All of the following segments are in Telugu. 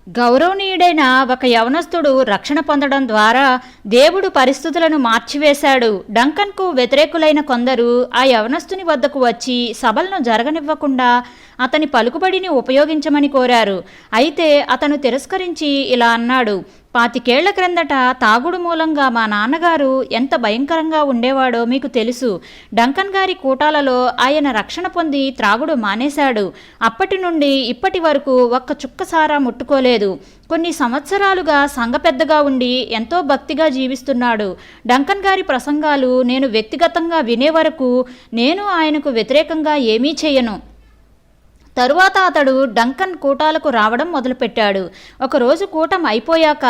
గౌరవనీయుడైన ఒక యవనస్తుడు రక్షణ పొందడం ద్వారా దేవుడు పరిస్థితులను మార్చివేశాడు. డంకన్కు వ్యతిరేకులైన కొందరు ఆ యవనస్తుని వద్దకు వచ్చి సభలను జరగనివ్వకుండా అతని పలుకుబడిని ఉపయోగించమని కోరారు. అయితే అతను తిరస్కరించి ఇలా అన్నాడు: 25 ఏళ్ల క్రిందట తాగుడు మూలంగా మా నాన్నగారు ఎంత భయంకరంగా ఉండేవాడో మీకు తెలుసు. డంకన్ గారి కూటాలలో ఆయన రక్షణ పొంది త్రాగుడు మానేశాడు. అప్పటి నుండి ఇప్పటి వరకు ఒక్క చుక్క సారా ముట్టుకోలేదు. కొన్ని సంవత్సరాలుగా సంఘ పెద్దగా ఉండి ఎంతో భక్తిగా జీవిస్తున్నాడు. డంకన్ గారి ప్రసంగాలు నేను వ్యక్తిగతంగా వినే వరకు నేను ఆయనకు వ్యతిరేకంగా ఏమీ చేయను. తరువాత అతడు డంకన్ కూటాలకు రావడం మొదలుపెట్టాడు. ఒకరోజు కూటం అయిపోయాక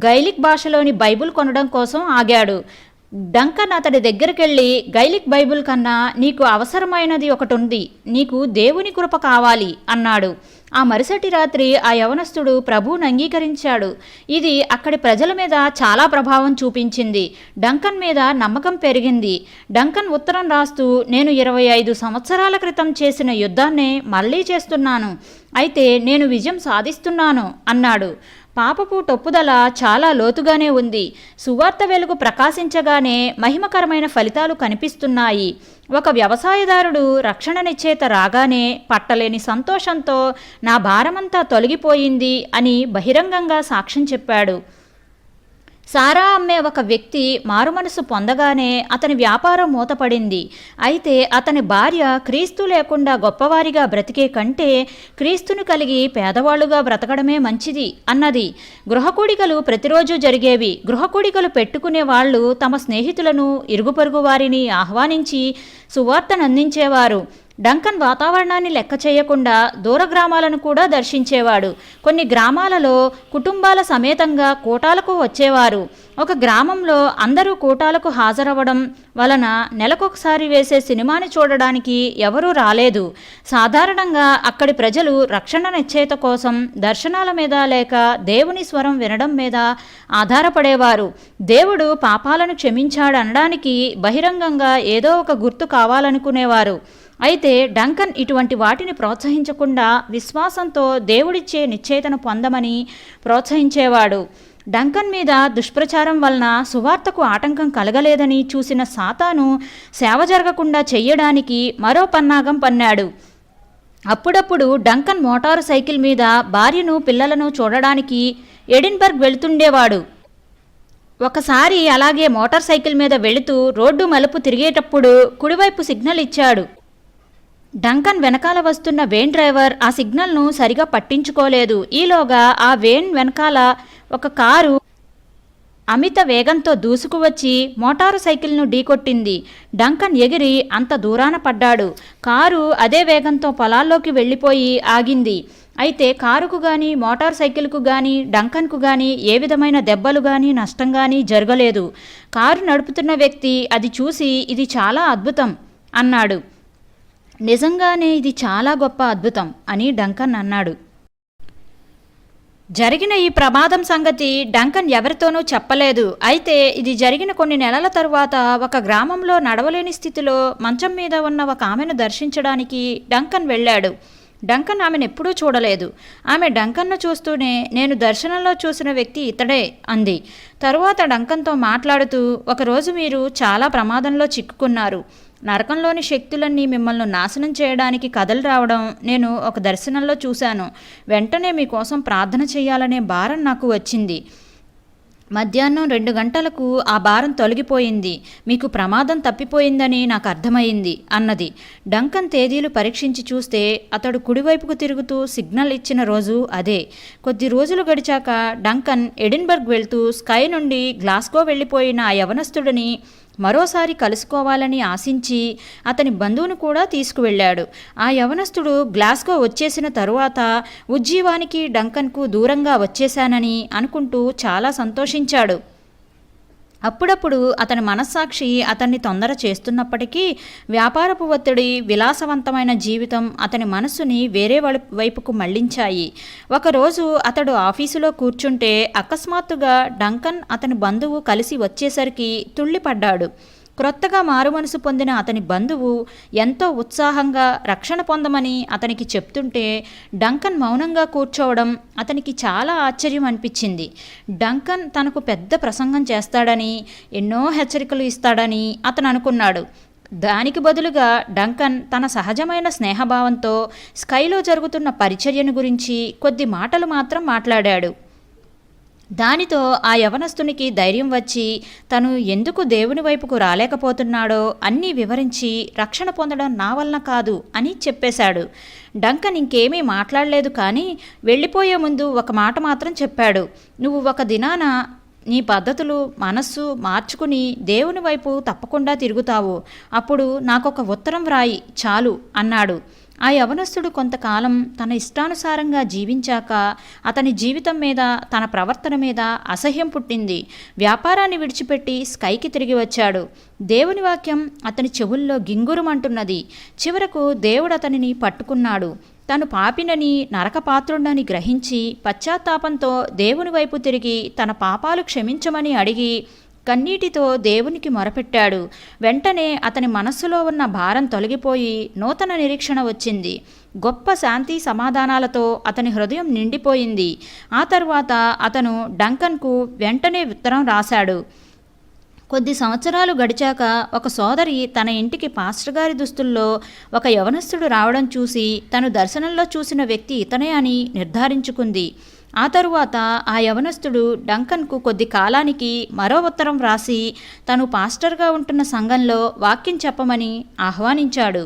గైలిక్ భాషలోని బైబిల్ కొనడం కోసం ఆగాడు. డంకన్ అతడి దగ్గరికెళ్ళి, గైలిక్ బైబిల్ కన్నా నీకు అవసరమైనది ఒకటి ఉంది, నీకు దేవుని కృప కావాలి అన్నాడు. ఆ మరుసటి రాత్రి ఆ యవనస్తుడు ప్రభువును అంగీకరించాడు. ఇది అక్కడి ప్రజల మీద చాలా ప్రభావం చూపించింది. డంకన్ మీద నమ్మకం పెరిగింది. డంకన్ ఉత్తరం రాస్తూ, నేను 25 సంవత్సరాల క్రితం చేసిన యుద్ధాన్నే మళ్ళీ చేస్తున్నాను, అయితే నేను విజయం సాధిస్తున్నాను అన్నాడు. పాపపు తొప్పుదల చాలా లోతుగానే ఉంది. సువార్త వెలుగు ప్రకాశించగానే మహిమకరమైన ఫలితాలు కనిపిస్తున్నాయి. ఒక వ్యవసాయదారుడు రక్షణ నిశ్చయిత రాగానే పట్టలేని సంతోషంతో నా భారమంతా తొలగిపోయింది అని బహిరంగంగా సాక్ష్యం చెప్పాడు. సారా అమ్మే ఒక వ్యక్తి మారుమనసు పొందగానే అతని వ్యాపారం మూతపడింది. అయితే అతని భార్య క్రీస్తు లేకుండా గొప్పవారిగా బ్రతికే కంటే క్రీస్తును కలిగి పేదవాళ్లుగా బ్రతకడమే మంచిది అన్నది. గృహకూడికలు ప్రతిరోజు జరిగేవి. గృహకూడికలు పెట్టుకునే వాళ్ళు తమ స్నేహితులను, ఇరుగు పొరుగు వారిని ఆహ్వానించి సువార్తను అందించేవారు. డంకన్ వాతావరణాన్ని లెక్క చేయకుండా దూర గ్రామాలను కూడా దర్శించేవాడు. కొన్ని గ్రామాలలో కుటుంబాల సమేతంగా కూటాలకు వచ్చేవారు. ఒక గ్రామంలో అందరూ కూటాలకు హాజరవ్వడం వలన నెలకొకసారి వేసే సినిమాని చూడడానికి ఎవరూ రాలేదు. సాధారణంగా అక్కడి ప్రజలు రక్షణ నిశ్చయిత కోసం దర్శనాల మీద లేక దేవుని స్వరం వినడం మీద ఆధారపడేవారు. దేవుడు పాపాలను క్షమించాడనడానికి బహిరంగంగా ఏదో ఒక గుర్తు కావాలనుకునేవారు. అయితే డంకన్ ఇటువంటి వాటిని ప్రోత్సహించకుండా విశ్వాసంతో దేవుడిచ్చే నిశ్చయితను పొందమని ప్రోత్సహించేవాడు. డంకన్ మీద దుష్ప్రచారం వలన సువార్తకు ఆటంకం కలగలేదని చూసిన సాతాను సేవ జరగకుండా చెయ్యడానికి మరో పన్నాగం పన్నాడు. అప్పుడప్పుడు డంకన్ మోటారు సైకిల్ మీద భార్యను, పిల్లలను చూడడానికి ఎడిన్బర్గ్ వెళుతుండేవాడు. ఒకసారి అలాగే మోటార్ సైకిల్ మీద వెళుతూ రోడ్డు మలుపు తిరిగేటప్పుడు కుడివైపు సిగ్నల్ ఇచ్చాడు. డంకన్ వెనకాల వస్తున్న వేన్ డ్రైవర్ ఆ సిగ్నల్ను సరిగా పట్టించుకోలేదు. ఈలోగా ఆ వేన్ వెనకాల ఒక కారు అమిత వేగంతో దూసుకువచ్చి మోటారు సైకిల్ను ఢీకొట్టింది. డంకన్ ఎగిరి అంత దూరాన పడ్డాడు. కారు అదే వేగంతో పొలాల్లోకి వెళ్ళిపోయి ఆగింది. అయితే కారుకు కానీ, మోటార్ సైకిల్కు కానీ, డంకన్కు కానీ ఏ విధమైన దెబ్బలు కానీ, నష్టం కానీ జరగలేదు. కారు నడుపుతున్న వ్యక్తి అది చూసి, ఇది చాలా అద్భుతం అన్నాడు. నిజంగానే ఇది చాలా గొప్ప అద్భుతం అని డంకన్ అన్నాడు. జరిగిన ఈ ప్రమాదం సంగతి డంకన్ ఎవరితోనూ చెప్పలేదు. అయితే ఇది జరిగిన కొన్ని నెలల తరువాత ఒక గ్రామంలో నడవలేని స్థితిలో మంచం మీద ఉన్న ఒక ఆమెను దర్శించడానికి డంకన్ వెళ్ళాడు. డంకన్ ఆమెను ఎప్పుడూ చూడలేదు. ఆమె డంకన్ను చూస్తూనే, నేను దర్శనంలో చూసిన వ్యక్తి ఇతడే అంది. తరువాత డంకన్తో మాట్లాడుతూ, ఒకరోజు మీరు చాలా ప్రమాదంలో చిక్కుకున్నారు. నరకంలోని శక్తులన్నీ మిమ్మల్ని నాశనం చేయడానికి కదలి రావడం నేను ఒక దర్శనంలో చూశాను. వెంటనే మీకోసం ప్రార్థన చేయాలనే భారం నాకు వచ్చింది. మధ్యాహ్నం 2 గంటలకు ఆ భారం తొలగిపోయింది. మీకు ప్రమాదం తప్పిపోయిందని నాకు అర్థమైంది అన్నది. డంకన్ తేదీలు పరీక్షించి చూస్తే అతడు కుడివైపుకు తిరుగుతూ సిగ్నల్ ఇచ్చిన రోజు అదే. కొద్ది రోజులు గడిచాక డంకన్ ఎడిన్బర్గ్ వెళ్తూ స్కై నుండి గ్లాస్గో వెళ్ళిపోయిన ఆ యవనస్తుడిని మరోసారి కలుసుకోవాలని ఆశించి అతని బంధువును కూడా తీసుకువెళ్ళాడు. ఆ యవనస్తుడు గ్లాస్గో వచ్చేసిన తరువాత ఉజ్జీవానికి, డంకన్కు దూరంగా వచ్చేశానని అనుకుంటూ చాలా సంతోషించాడు. అప్పుడప్పుడు అతని మనస్సాక్షి అతన్ని తొందర చేస్తున్నప్పటికీ వ్యాపారపు ఒత్తిడి, విలాసవంతమైన జీవితం అతని మనస్సుని వేరే వైపుకు మళ్లించాయి. ఒకరోజు అతడు ఆఫీసులో కూర్చుంటే అకస్మాత్తుగా డంకన్, అతని బంధువు కలిసి వచ్చేసరికి తుళ్ళిపడ్డాడు. క్రొత్తగా మారుమనసు పొందిన అతని బంధువు ఎంతో ఉత్సాహంగా రక్షణ పొందమని అతనికి చెప్తుంటే డంకన్ మౌనంగా కూర్చోవడం అతనికి చాలా ఆశ్చర్యం అనిపించింది. డంకన్ తనకు పెద్ద ప్రసంగం చేస్తాడని, ఎన్నో హెచ్చరికలు ఇస్తాడని అతను అనుకున్నాడు. దానికి బదులుగా డంకన్ తన సహజమైన స్నేహభావంతో స్కైలో జరుగుతున్న పరిచర్యను గురించి కొద్ది మాటలు మాత్రం మాట్లాడాడు. దానితో ఆ యవనస్తునికి ధైర్యం వచ్చి తను ఎందుకు దేవుని వైపుకు రాలేకపోతున్నాడో అన్నీ వివరించి రక్షణ పొందడం నా వలన కాదు అని చెప్పేశాడు. డంకన్ ఇంకేమీ మాట్లాడలేదు, కానీ వెళ్ళిపోయే ముందు ఒక మాట మాత్రం చెప్పాడు. నువ్వు ఒక దినాన నీ పద్ధతులు మనస్సు మార్చుకుని దేవుని వైపు తప్పకుండా తిరుగుతావు. అప్పుడు నాకొక ఉత్తరం వ్రాయి చాలు అన్నాడు. ఆ యవనస్తుడు కొంతకాలం తన ఇష్టానుసారంగా జీవించాక అతని జీవితం మీద, తన ప్రవర్తన మీద అసహ్యం పుట్టింది. వ్యాపారాన్ని విడిచిపెట్టి స్కైకి తిరిగి వచ్చాడు. దేవుని వాక్యం అతని చెవుల్లో గింగురుమంటున్నది. చివరకు దేవుడు అతనిని పట్టుకున్నాడు. తను పాపినని, నరకపాత్రుడని గ్రహించి పశ్చాత్తాపంతో దేవుని వైపు తిరిగి తన పాపాలు క్షమించమని అడిగి కన్నీటితో దేవునికి మొరపెట్టాడు. వెంటనే అతని మనస్సులో ఉన్న భారం తొలగిపోయి నూతన నిరీక్షణ వచ్చింది. గొప్ప శాంతి సమాధానాలతో అతని హృదయం నిండిపోయింది. ఆ తరువాత అతను డంకన్కు వెంటనే ఉత్తరం రాశాడు. కొద్ది సంవత్సరాలు గడిచాక ఒక సోదరి తన ఇంటికి పాస్టర్ గారి దుస్తుల్లో ఒక యవనస్తుడు రావడం చూసి తను దర్శనంలో చూసిన వ్యక్తి ఇతనే అని నిర్ధారించుకుంది. ఆ తరువాత ఆ యవనస్తుడు డంకన్కు కొద్ది కాలానికి మరో ఉత్తరం రాసి తను పాస్టర్గా ఉంటున్న సంఘంలో వాక్యం చెప్పమని ఆహ్వానించాడు.